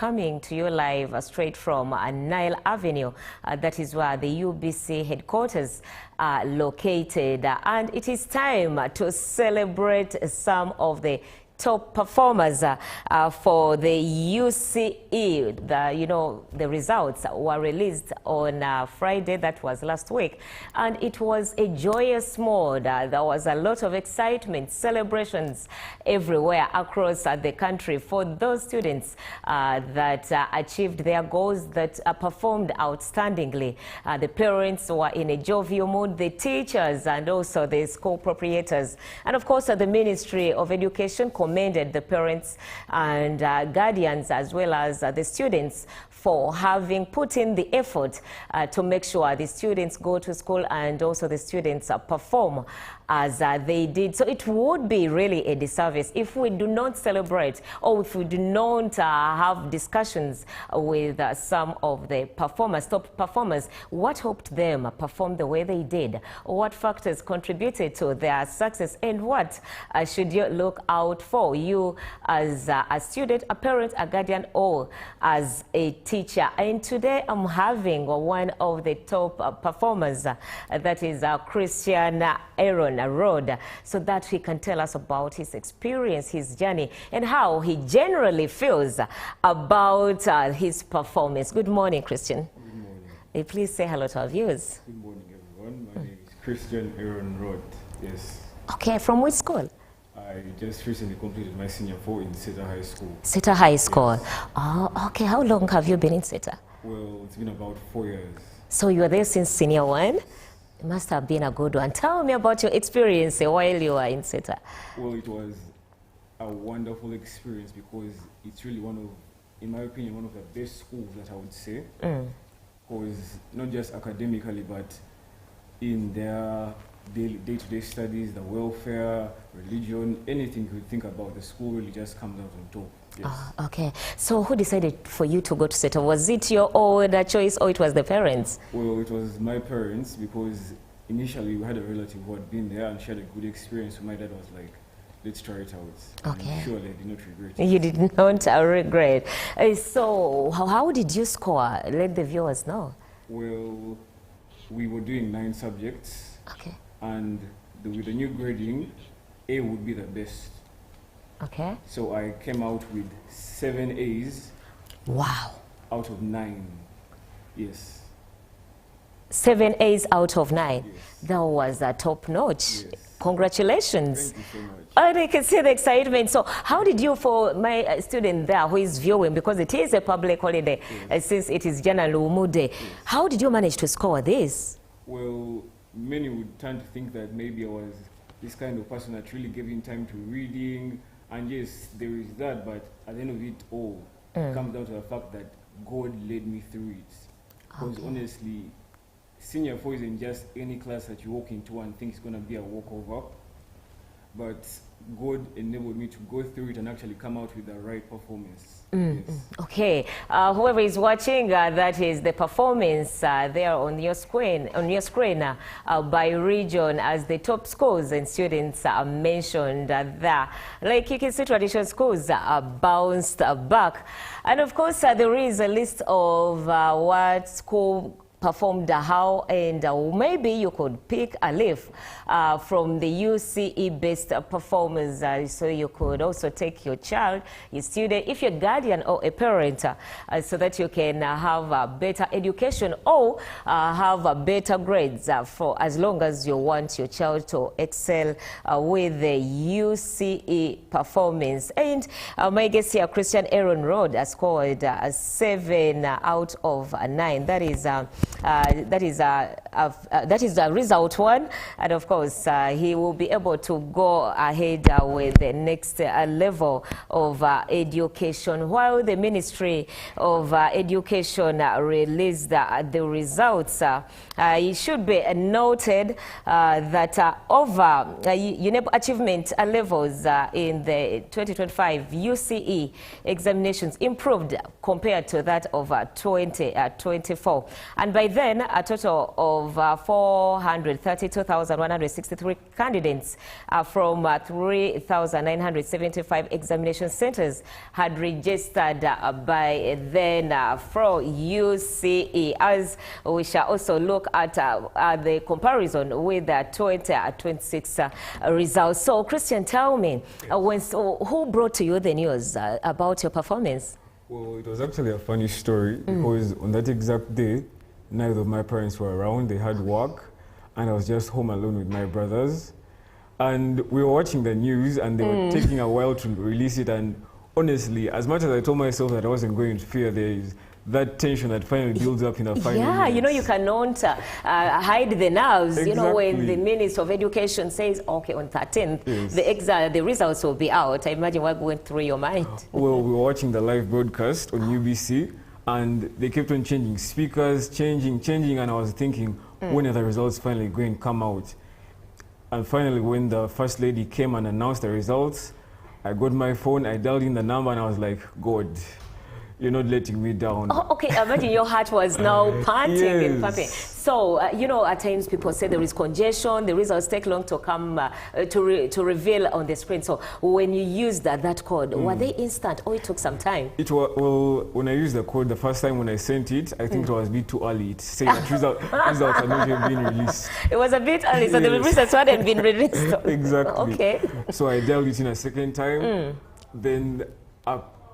Coming to you live straight from Nile Avenue. That is where the UBC headquarters are located. And it is time to celebrate some of the top performers for the UCE. The results were released on Friday, that was last week, and it was a joyous mood. There was a lot of excitement, celebrations everywhere across the country for those students that achieved their goals, that performed outstandingly. The parents were in a jovial mood, the teachers and also the school proprietors, and of course the Ministry of Education commended the parents and guardians as well as the students for having put in the effort to make sure the students go to school and also the students perform as they did. So it would be really a disservice if we do not celebrate or if we do not have discussions with some of the performers, top performers. What helped them perform the way they did? What factors contributed to their success? And what should you look out for, you as a student, a parent, a guardian, or as a teacher? And today I'm having one of the top performers, that is Christian Aaron Road, so that he can tell us about his experience, his journey, and how he generally feels about his performance. Good morning, Christian. Good morning. Please say hello to our viewers. Good morning, everyone. My name is Christian Aaron Road. Yes. Okay, from which school? I just recently completed my senior 4 in Seta High School. Seta High School. Yes. Oh, okay. How long have you been in Seta? Well, it's been about 4 years. So you were there since senior 1? It must have been a good one. Tell me about your experience while you were in Seta. Well, it was a wonderful experience because it's really in my opinion, one of the best schools that I would say. Because not just academically, but in their day-to-day studies, the welfare, religion, anything you think about, the school really just comes out on top. Yes. Okay. So who decided for you to go to Seta? Was it your own choice or it was the parents? Well, it was my parents, because initially we had a relative who had been there and she had a good experience. So my dad was like, let's try it out. Okay. And surely I did not regret it. You did not regret. So how did you score? Let the viewers know. Well, we were doing 9 subjects. Okay. And with the new grading, A would be the best. Okay. So I came out with 7 A's. Wow. Out of 9. Yes. 7 A's out of 9. Yes. That was a top notch. Yes. Congratulations. Thank you so much. And I can see the excitement. So how did you, for my student there who is viewing, because it is a public holiday, yes, since it is Jana Lumu Day, yes, how did you manage to score this? Well, many would tend to think that maybe I was this kind of person that really gave in time to reading. And yes, there is that, but at the end of it all, it comes down to the fact that God led me through it. Because honestly, senior 4 isn't just any class that you walk into and think it's going to be a walkover. But God enabled me to go through it and actually come out with the right performance. Yes. Okay, whoever is watching, that is the performance there on your screen, by region, as the top schools and students are mentioned there. Like you can see, traditional schools bounced back, and of course there is a list of what school performed how, and maybe you could pick a leaf from the UCE-based performers, so you could also take your child, your student, if you're a guardian or a parent, so that you can have a better education or have better grades for as long as you want your child to excel with the UCE performance. And my guest here, Christian Aaron Road, has scored 7 out of 9. That is the result 1, and of course he will be able to go ahead with the next level of education. While the Ministry of Education released the results, it should be noted that over UNEP achievement levels in the 2025 UCE examinations improved compared to that of 2024, and by then, a total of 432,163 candidates from 3,975 examination centers had registered by then for UCE. As we shall also look at the comparison with the 2026 results. So, Christian, tell me, who brought to you the news about your performance? Well, it was actually a funny story because on that exact day, neither of my parents were around. They had work, and I was just home alone with my brothers. And we were watching the news, and they were taking a while to release it. And honestly, as much as I told myself that I wasn't going to fear, there is that tension that finally builds up in a final minutes. You know, you cannot hide the nerves. Exactly. You know, when the Minister of Education says, okay, on 13th, yes, the results will be out. I imagine what went through your mind. Well, we were watching the live broadcast on UBC, and they kept on changing speakers, changing, and I was thinking, when are the results finally going to come out? And finally, when the First Lady came and announced the results, I got my phone, I dialed in the number, and I was like, God, you're not letting me down. Oh, okay, imagine your heart was now panting and yes, pumping. So, you know, at times people say there is congestion, the results take long to come, to reveal on the screen. So, when you used that code, were they instant or it took some time? It was, well, when I used the code the first time when I sent it, I think it was a bit too early to say that results are not even being released. It was a bit early, so the results hadn't been released. Exactly. Okay. So I dialed it in a second time, then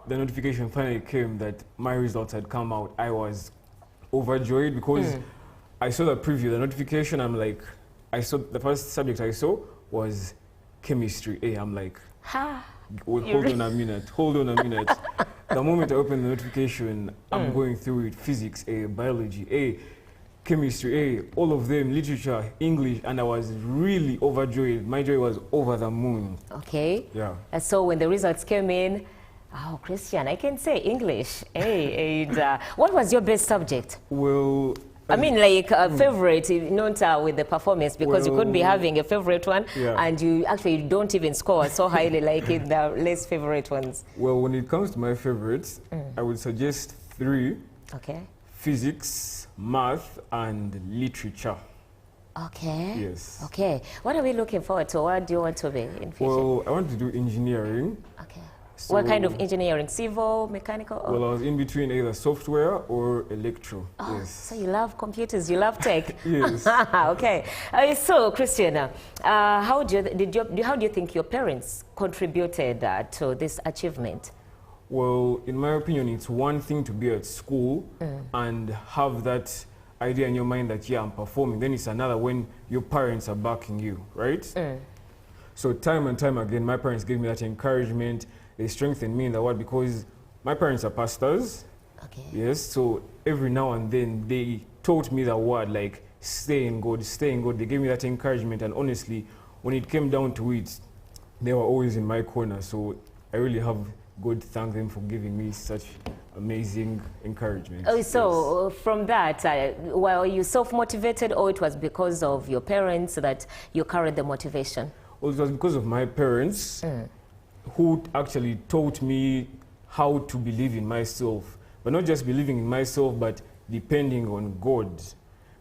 the notification finally came that my results had come out. I was overjoyed because I saw the preview, the notification. I'm like, I saw the first subject I saw was chemistry A. I'm like, hold on a minute. The moment I opened the notification, I'm going through it: physics A, biology A, chemistry A, all of them, literature, English, and I was really overjoyed. My joy was over the moon. Okay. Yeah. And so when the results came in, oh, Christian, I can say English. Hey, and, what was your best subject? Well, I mean, like a favorite, not with the performance, because you could be having a favorite one, and you actually don't even score so highly like in the less favorite ones. Well, when it comes to my favorites, I would suggest 3. Okay. Physics, math, and literature. Okay. Yes. Okay. What are we looking forward to? What do you want to be in future? Well, I want to do engineering. Okay. So, what kind of engineering? Civil, mechanical? Or? Well, I was in between either software or electro. Oh, yes. So you love computers, you love tech. Yes. Okay. So, Christian, how do you think your parents contributed to this achievement? Well, in my opinion, it's one thing to be at school and have that idea in your mind that, yeah, I'm performing. Then it's another when your parents are backing you, right? So time and time again, my parents gave me that encouragement. They strengthened me in the word because my parents are pastors. Okay. Yes, so every now and then they taught me the word, like, stay in God, stay in God. They gave me that encouragement, and honestly, when it came down to it, they were always in my corner. So I really have God to thank them for giving me such amazing encouragement. Oh, so from that, were you self-motivated, or it was because of your parents that you carried the motivation? Well, it was because of my parents who actually taught me how to believe in myself. But not just believing in myself, but depending on God.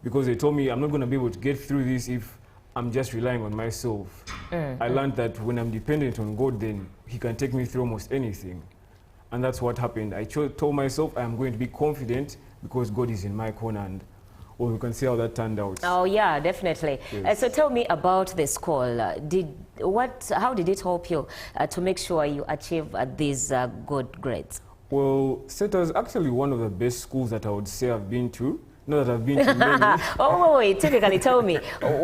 Because they told me I'm not going to be able to get through this if I'm just relying on myself. I learned that when I'm dependent on God, then He can take me through almost anything. And that's what happened. I told myself I am going to be confident because God is in my corner, and well, we can see how that turned out. Oh yeah, definitely. Yes. So tell me about the school. How did it help you to make sure you achieve these good grades? Well, SETA is actually one of the best schools that I would say I've been to. Not that I've been to many. Oh wait, typically tell me,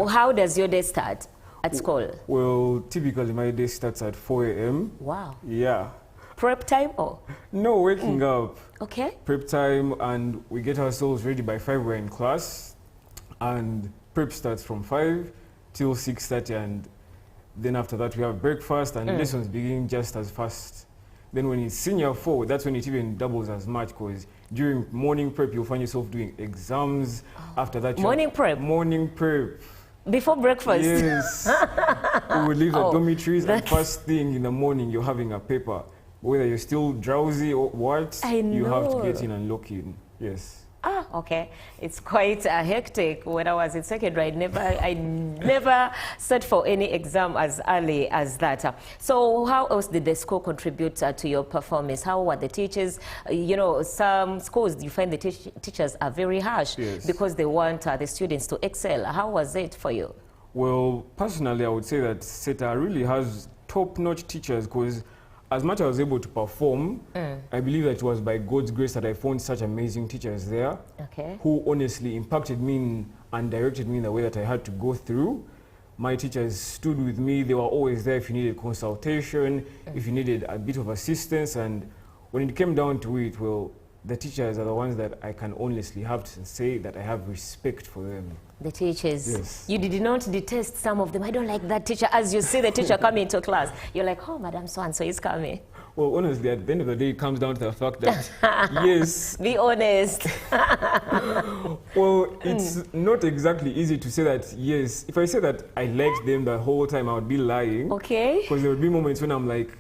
how does your day start at school? Well, typically my day starts at 4 a.m. Wow. Yeah. Prep time or? No, waking up. Okay. Prep time, and we get ourselves ready by 5. We're in class, and prep starts from 5 till 6:30, and then after that we have breakfast, and lessons begin just as fast. Then when it's senior 4, that's when it even doubles as much, because during morning prep you'll find yourself doing exams. After that, morning prep. Morning prep. Before breakfast. Yes. We would leave the dormitories, and first thing in the morning you're having a paper. Whether you're still drowsy or what, you have to get in and lock in. Yes. Okay. It's quite hectic. When I was in secondary, I never sat for any exam as early as that. So how else did the school contribute to your performance? How were the teachers? You know, some schools, you find the teachers are very harsh because they want the students to excel. How was it for you? Well, personally, I would say that SETA really has top-notch teachers, because as much as I was able to perform, I believe that it was by God's grace that I found such amazing teachers there who honestly impacted me and directed me in the way that I had to go through. My teachers stood with me. They were always there if you needed consultation, if you needed a bit of assistance. And when it came down to it, well, the teachers are the ones that I can honestly have to say that I have respect for them. The teachers. Yes. You did not detest some of them. I don't like that teacher. As you see the teacher coming into class, you're like, oh, Madam So-and-so is coming. Well, honestly, at the end of the day, it comes down to the fact that, yes. Be honest. Well, it's not exactly easy to say that, yes. If I say that I liked them the whole time, I would be lying. Okay. Because there would be moments when I'm like,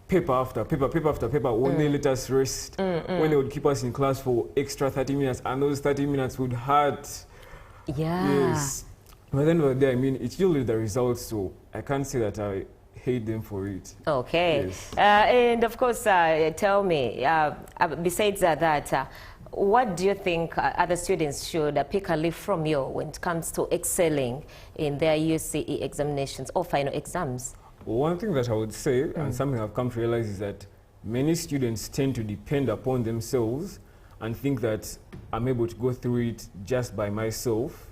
paper after paper, paper after paper, when they let us rest, when they would keep us in class for extra 30 minutes, and those 30 minutes would hurt. Yeah. Yes. But at the end of the day, I mean, it's yielded the results, so I can't say that I hate them for it. Okay. Yes. And of course, tell me, besides that, what do you think other students should pick a leaf from you when it comes to excelling in their UCE examinations or final exams? Well, one thing that I would say, and something I've come to realize, is that many students tend to depend upon themselves and think that I'm able to go through it just by myself.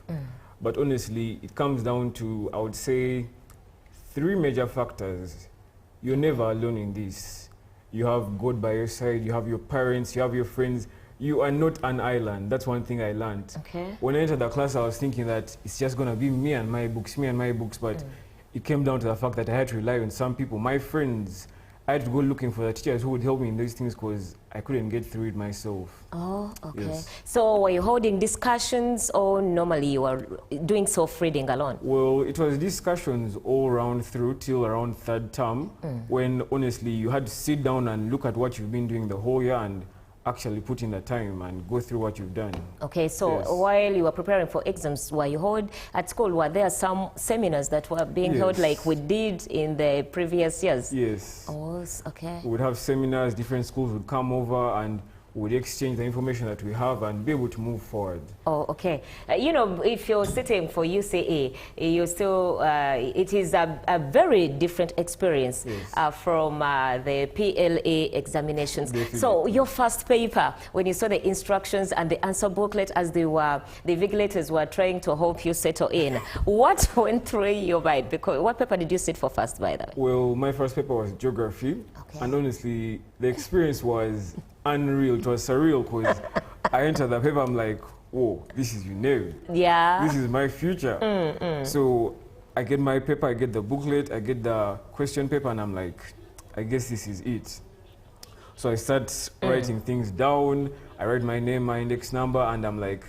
But honestly, it comes down to, I would say, 3 major factors. You're never alone in this. You have God by your side, you have your parents, you have your friends. You are not an island. That's one thing I learned. Okay. When I entered the class, I was thinking that it's just going to be me and my books, but it came down to the fact that I had to rely on some people, my friends. I had to go looking for the teachers who would help me in these things because I couldn't get through it myself. Oh, okay. Yes. So were you holding discussions or normally you were doing self-reading alone? Well, it was discussions all around through till around 3rd term when honestly you had to sit down and look at what you've been doing the whole year and actually put in the time and go through what you've done. Okay, so while you were preparing for exams, were you held at school? Were there some seminars that were being held like we did in the previous years? Yes. Oh, okay. We would have seminars, different schools would come over and would exchange the information that we have and be able to move forward. Oh, okay. You know, if you're sitting for UCE, you still, it is a very different experience from the PLA examinations. Definitely. So your first paper, when you saw the instructions and the answer booklet as the vigilators were trying to help you settle in, what went through your mind? Because what paper did you sit for first, by the way? Well, my first paper was geography. And honestly, the experience was unreal. It was surreal because I entered the paper, I'm like, whoa, this is UNEV. Yeah. This is my future. So I get my paper, I get the booklet, I get the question paper, and I'm like, I guess this is it. So I start writing things down. I write my name, my index number, and I'm like,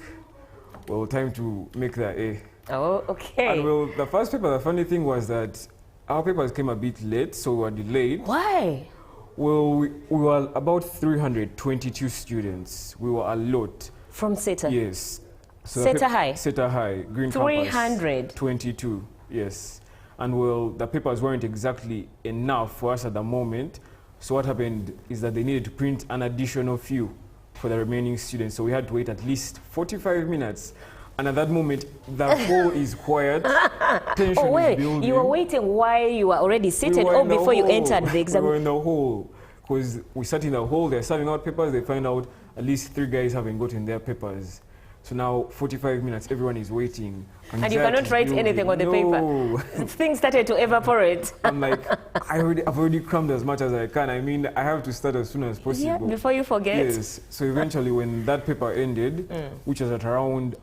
well, time to make the A. Oh, okay. And well, the first paper, the funny thing was that our papers came a bit late, so we were delayed. Why? Well, we were about 322 students. We were a lot. From SETA? Yes. So SETA High? SETA High, Green 322, yes. And well, the papers weren't exactly enough for us at the moment. So what happened is that they needed to print an additional few for the remaining students. So we had to wait at least 45 minutes. And at that moment, the hall is quiet. Tension is building. You were waiting while you were already seated or before you entered the exam? We were in the hall. Because we sat in the hall, they're serving out papers, they find out at least 3 guys haven't gotten their papers. So now, 45 minutes, everyone is waiting. And you cannot write anything on the paper. Things started to evaporate. I'm like, I've already crammed as much as I can. I mean, I have to start as soon as possible. Yeah, before you forget. Yes. So eventually, when that paper ended, which was at around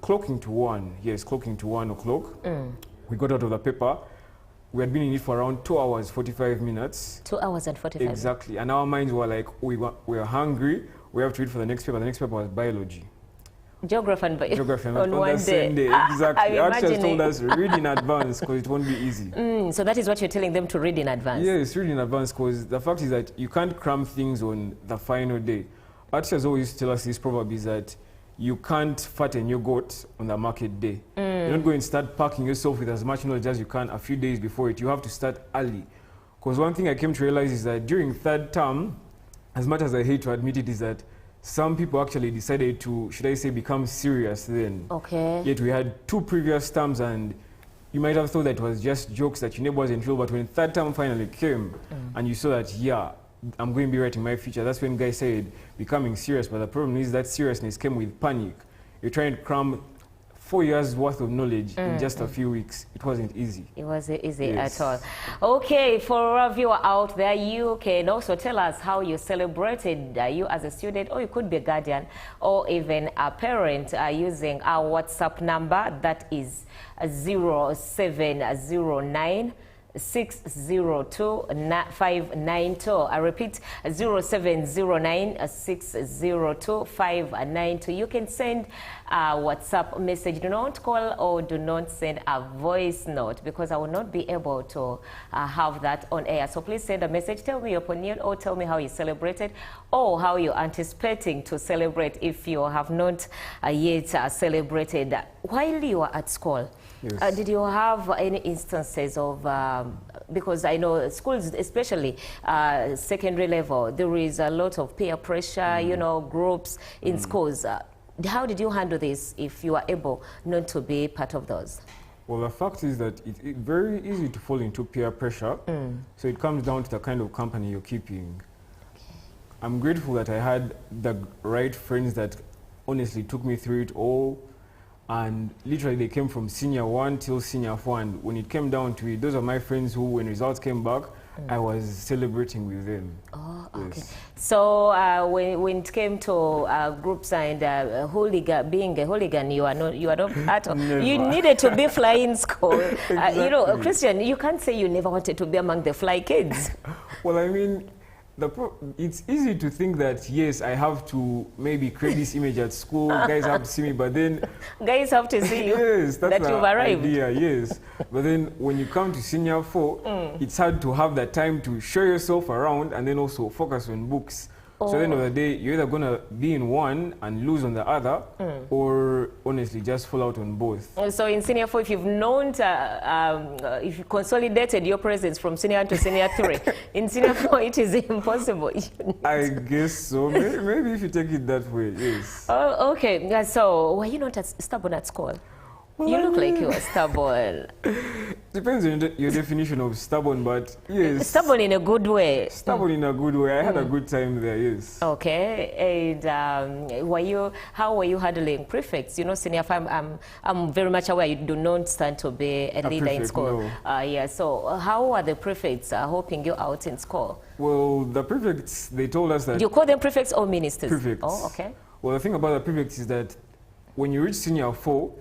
clocking to 1 o'clock, we got out of the paper. We had been in it for around 2 hours, 45 minutes. 2 hours and 45 minutes. Exactly. And our minds were like, we were hungry. We have to read for the next paper. The next paper was biology. Geography and biology. Geography on the one same day. Exactly. Actually told us read in advance because it won't be easy. So that is what you're telling them, to read in advance? Yes, read in advance because the fact is that you can't cram things on the final day. our teachers always tell us this proverb is that you can't fatten your goat on the market day. You're not going to start packing yourself with as much knowledge as you can a few days before it. You have to start early. Because one thing I came to realize is that during third term, as much as I hate to admit it, is that some people actually decided to, should I say, become serious then. Okay. Yet we had 2 previous terms, and you might have thought that it was just jokes that your neighbor wasn't real, but when third term finally came and you saw that, yeah, I'm going to be writing my future, that's when guys said becoming serious. But the problem is that seriousness came with panic. You're trying to cram 4 years worth of knowledge in just a few weeks. It wasn't easy. It wasn't easy at all. Okay, for a viewer out there, you can also tell us how you celebrated, you as a student, or you could be a guardian, or even a parent, using our WhatsApp number, that is 0709 602-592. I repeat, 0709-602-592. You can send a WhatsApp message. Do not call or do not send a voice note, because I will not be able to have that on air. So please send a message. Tell me your opinion, or tell me how you celebrated, or how you're anticipating to celebrate if you have not yet celebrated while you are at school. Yes. Did you have any instances of, because I know schools, especially secondary level, there is a lot of peer pressure, you know, groups in schools. How did you handle this if you are able not to be part of those? Well, the fact is that it's very easy to fall into peer pressure. So it comes down to the kind of company you're keeping. Okay. I'm grateful that I had the right friends that honestly took me through it all. And literally they came from senior 1 till senior 4, and when it came down to it, those are my friends who, when results came back, I was celebrating with them. Oh, okay. Yes. So when it came to groups and being a hooligan, you are not part of. You needed to be fly in school. Exactly. You know, Christian, you can't say you never wanted to be among the fly kids. Well, I mean, it's easy to think that, yes, I have to maybe create this image at school, guys have to see me, but then... Guys have to see you, yes, that's that you've arrived. Idea, yes. But then when you come to senior 4, it's hard to have that time to show yourself around and then also focus on books. So at the end of the day, you're either going to be in one and lose on the other, or honestly just fall out on both. So in senior 4, if you've known, if you consolidated your presence from senior to senior 3, in senior 4 it is impossible. I guess so. Maybe if you take it that way, yes. Oh, okay. So were you not stubborn at school? Well, you look like you were stubborn. Depends on your definition of stubborn, but yes. Stubborn in a good way. Stubborn in a good way. I had a good time there, yes. Okay. And how were you handling prefects? You know, senior 5, I'm very much aware you do not stand to be a leader in school. No. Yeah. So how are the prefects helping you out in school? Well, the prefects, they told us that... Do you call them prefects or ministers? Prefects. Oh, okay. Well, the thing about the prefects is that when you reach senior 4,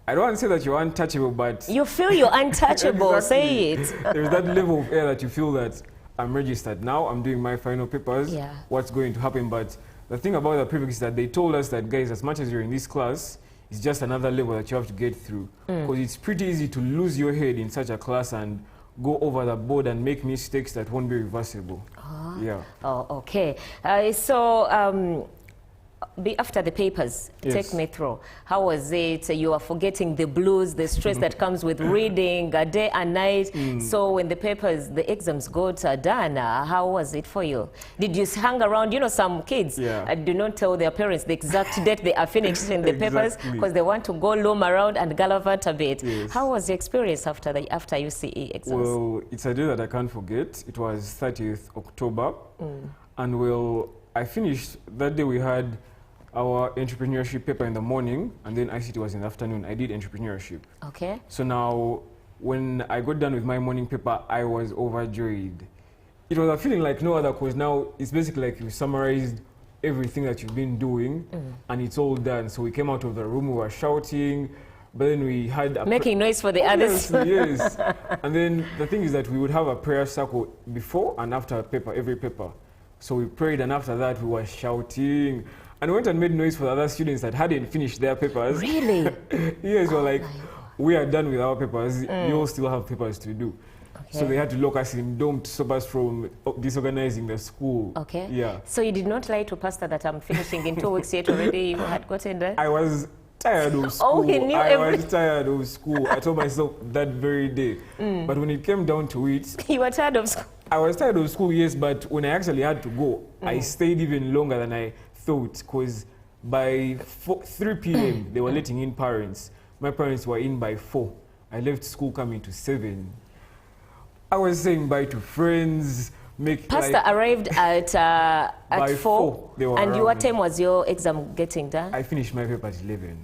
I don't want to say that you're untouchable, but... You feel you're untouchable, exactly. Say it. There's that level of air that you feel that I'm registered now, I'm doing my final papers, what's going to happen. But the thing about the prefects is that they told us that, guys, as much as you're in this class, it's just another level that you have to get through. Because it's pretty easy to lose your head in such a class and go over the board and make mistakes that won't be reversible. Yeah. Oh, okay. After the papers, take me through. How was it? You are forgetting the blues, the stress that comes with reading day and night. So when the exams got done, how was it for you? Did you hang around? You know, some kids do not tell their parents the exact date they are finishing the papers because they want to go loom around and gallivant a bit. Yes. How was the experience after UCE exams? Well, it's a day that I can't forget. It was 30th October. And well, I finished, that day we had our entrepreneurship paper in the morning, and then ICT was in the afternoon. I did entrepreneurship. Okay. So now, when I got done with my morning paper, I was overjoyed. It was a feeling like no other, because now it's basically like you summarized everything that you've been doing, and it's all done. So we came out of the room, we were shouting, but then we had... Making noise for the others. Yes. And then the thing is that we would have a prayer circle before and after a paper, every paper. So we prayed, and after that we were shouting. And went and made noise for the other students that hadn't finished their papers. Really? Yes, we're like, we are done with our papers. You all still have papers to do. So they had to lock us in dome to stop us from disorganizing the school. Okay. Yeah. So you did not lie to pastor that I'm finishing in 2 weeks yet already you had gotten there? I was tired of school. Oh, he knew I was tired of school. I told myself that very day. But when it came down to it... You were tired of school? I was tired of school, yes, but when I actually had to go, I stayed even longer than I thought, because by 3 p.m. they were letting in parents. My parents were in by 4. I left school coming to 7. I was saying bye to friends. Pastor arrived at 4, and what time was your exam getting done? I finished my paper at 11.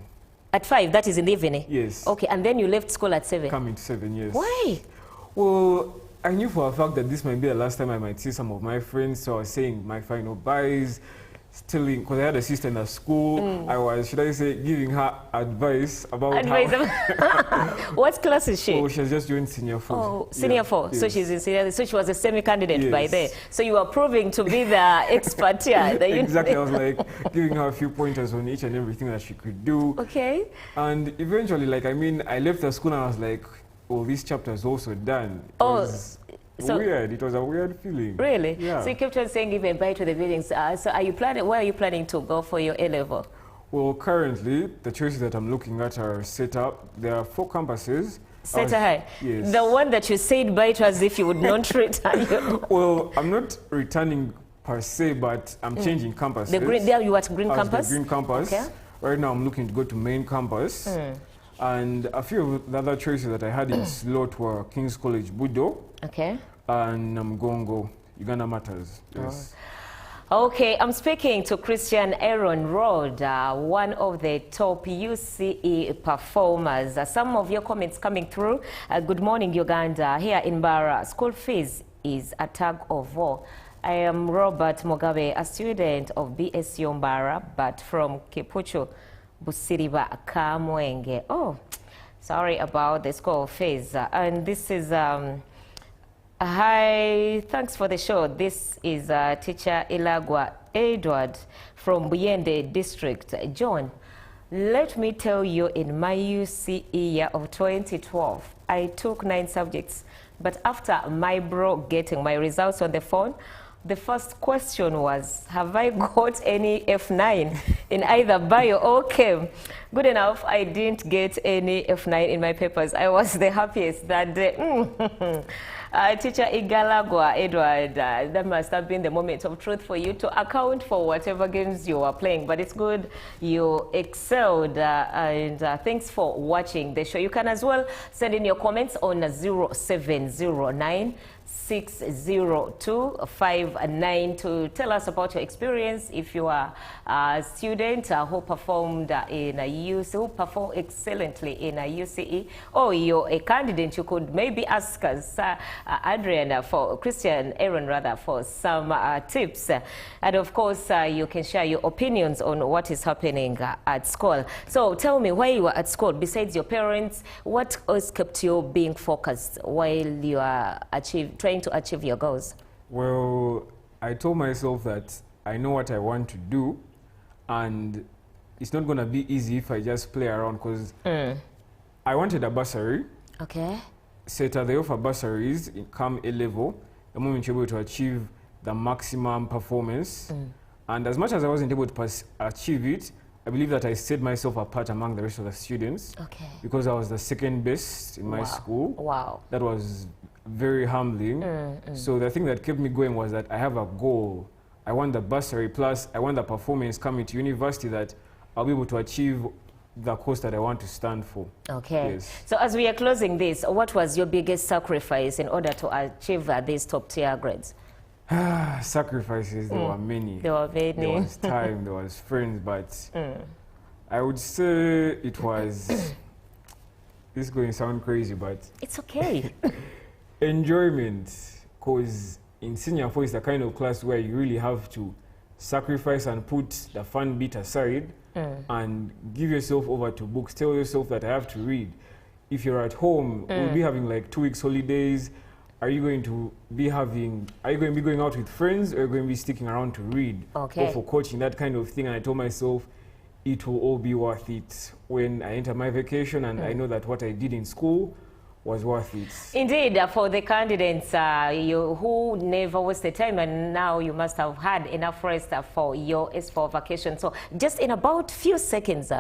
At 5, that is in the evening? Yes. Okay, and then you left school at 7? Coming to 7, yes. Why? Well, I knew for a fact that this might be the last time I might see some of my friends, so I was saying my final byes, telling, because I had a sister in the school, I was, should I say, giving her advice about What class is she? Oh, she has just joined senior 4. Oh, senior 4. Yes. So she's in senior, so she was a semi-candidate by Yes. then. So you were proving to be the expert here. Exactly, I was like giving her a few pointers on each and everything that she could do. Okay. And eventually, like, I mean, I left the school and I was like, oh, this chapter is also done. It was weird. It was a weird feeling. Really? Yeah. So you kept on saying even bye to the buildings. So are you planning, where are you planning to go for your A-level? Well, currently, the choices that I'm looking at are set up. There are 4 campuses. Set high. Yes. The one that you said bye to as if you would not return. Well, I'm not returning per se, but I'm changing campuses. The green, there you at Green Campus? The Green Campus. Okay. Right now, I'm looking to go to Main Campus. And a few of the other choices that I had in slot were King's College Budo. Okay. And Namgongo, Uganda Matters. Yes. Okay, I'm speaking to Christian Aaron Rod, one of the top UCE performers. Some of your comments coming through. Good morning, Uganda. Here in Bara, school fees is a tug of war. I am Robert Mugabe, a student of BSU Mbara, but from Kipuchu, Busiriba, Kamwenge. Oh, sorry about the school fees. And this is... Hi, thanks for the show. This is teacher Ilagwa Edward from Buyende district. John, let me tell you, in my UCE year of 2012, I took 9 subjects. But after my bro getting my results on the phone, the first question was, have I got any F9 in either bio or chem? Good enough, I didn't get any F9 in my papers. I was the happiest that day. Teacher Igalagwa Edward, that must have been the moment of truth for you to account for whatever games you were playing. But it's good you excelled, and thanks for watching the show. You can as well send in your comments on 0709 60259 to tell us about your experience. If you are a student who performed in a UCE, who performed excellently in a UCE, or you're a candidate, you could maybe ask us, Adrian, for Christian Aaron rather, for some tips. And of course, you can share your opinions on what is happening at school. So tell me, while you were at school, besides your parents, what else kept you being focused while you are trying to achieve your goals? Well, I told myself that I know what I want to do, and it's not going to be easy if I just play around, because I wanted a bursary. Okay. SETA, they offer bursaries in CAM A-level, the moment you're able to achieve the maximum performance. And as much as I wasn't able to achieve it, I believe that I set myself apart among the rest of the students. Okay. Because I was the second best in my school. Wow. That was very humbling. So the thing that kept me going was that I have a goal. I want the bursary, plus I want the performance coming to university that I'll be able to achieve the course that I want to stand for. Okay. Yes. So as we are closing this, what was your biggest sacrifice in order to achieve these top tier grades? Sacrifices, there were many. There were many. There was time, there was friends, but I would say it was, this is going to sound crazy, but... It's okay. Enjoyment, because in senior 4 is the kind of class where you really have to sacrifice and put the fun bit aside and give yourself over to books. Tell yourself that I have to read. If you're at home, we'll be having like 2 weeks holidays. Are you going to be going out with friends, or are you going to be sticking around to read? Okay. Or for coaching, that kind of thing. And I told myself it will all be worth it when I enter my vacation, and I know that what I did in school was worth it. Indeed, for the candidates who never wasted time, and now you must have had enough rest for your S4 vacation. So just in about few seconds,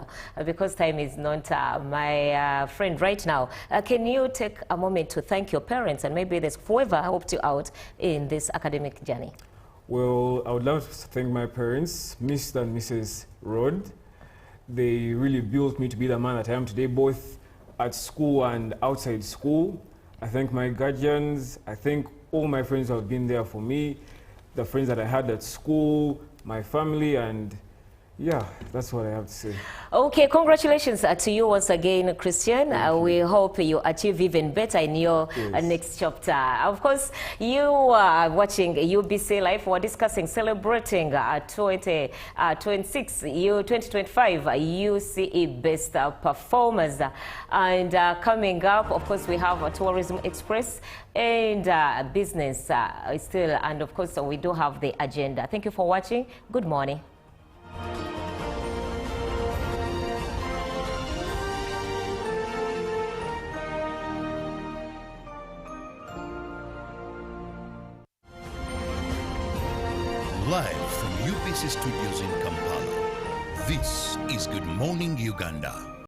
because time is not my friend right now, can you take a moment to thank your parents and maybe there's whoever helped you out in this academic journey? Well, I would love to thank my parents, Mr. and Mrs. Rod. They really built me to be the man that I am today, both at school and outside school. I thank my guardians. I thank all my friends who have been there for me, the friends that I had at school, my family, and yeah, that's what I have to say. Okay, congratulations to you once again, Christian. We hope you achieve even better in your next chapter. Of course, you are watching UBC Live. We're discussing, celebrating 2025 UCE Best Performers. And coming up, of course, we have a Tourism Express and business still. And of course, we do have the agenda. Thank you for watching. Good morning. Live from UBC Studios in Kampala, this is Good Morning Uganda.